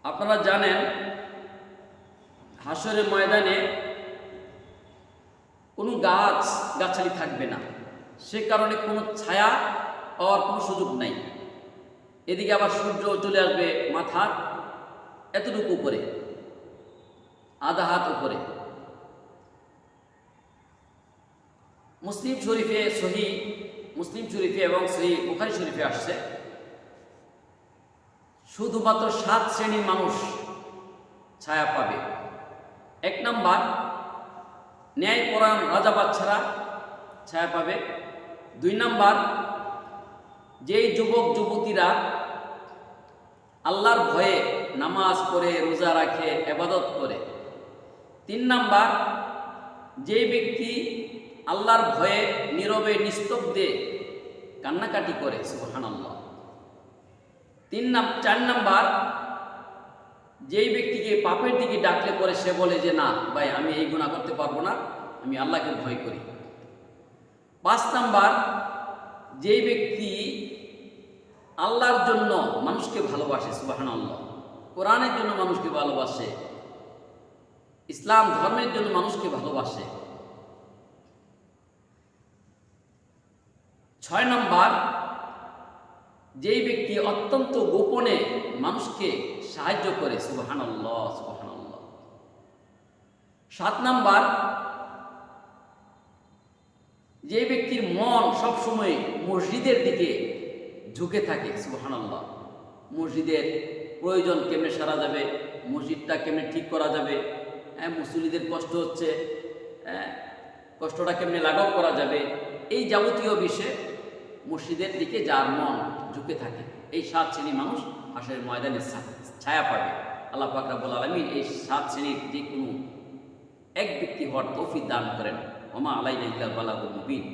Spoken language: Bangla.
আপনারা জানেন হাসরের ময়দানে কোনো গাছালি থাকবে না, সে কারণে কোনো ছায়া পাওয়ার কোনো সুযোগ নাই। এদিকে আবার সূর্য চলে আসবে মাথার এতটুকু উপরে, আধা হাত উপরে। মুসলিম শরীফে এবং সহিহ বুখারী শরীফে আসছে শুধুমাত্র 7 শ্রেণীর মানুষ ছায়া পাবে। 1 নাম্বার, ন্যায়পরায়ণ রাজা বাদশারা ছায়া পাবে। 2 নাম্বার, যেই যুবক যুবতীরা আল্লাহর ভয়ে নামাজ পড়ে, রোজা রাখে, ইবাদত করে। 3 নাম্বার, যেই ব্যক্তি আল্লাহর ভয়ে নীরবে নিস্তব্ধে কান্নাকাটি করে, সুবহানাল্লাহ। 4 নাম্বার, যেই ব্যক্তিকে পাপের দিকে ডাকলে পরে সে বলে যে না ভাই, আমি এই গুনাহ করতে পারবো না, আমি আল্লাহকে ভয় করি। 5 নাম্বার, যেই ব্যক্তি আল্লাহর জন্য মানুষকে ভালোবাসে, সুবহানাল্লাহ, কোরআনের জন্য মানুষকে ভালোবাসে, ইসলাম ধর্মের জন্য মানুষকে ভালোবাসে। 6 নাম্বার, যেই ব্যক্তি অত্যন্ত গোপনে মানুষকে সাহায্য করে, সুবহানাল্লাহ সুবহানাল্লাহ। 7 নাম্বার, যে ব্যক্তির মন সবসময় মসজিদের দিকে ঝুঁকে থাকে, সুবহানাল্লাহ। মসজিদের প্রয়োজন কেমনে সারা যাবে, মসজিদটা কেমনে ঠিক করা যাবে, মুসল্লিদের কষ্ট হচ্ছে, কষ্টটা কেমনে লাঘব করা যাবে, এই যাবতীয় বিষয়ে মসজিদের দিকে যার মন ঝুঁকে থাকে, এই 7 শ্রেণীর মানুষ হাসরের ময়দানে ছায়া পাবে। আল্লাহ পাক রব্বুল আলামিন এই 7 শ্রেণীর যে কোনো এক ব্যক্তি হওয়ার তৌফিক দান করেন। ওমা আলাইনা ইল্লাল বালাগুল মুবিন।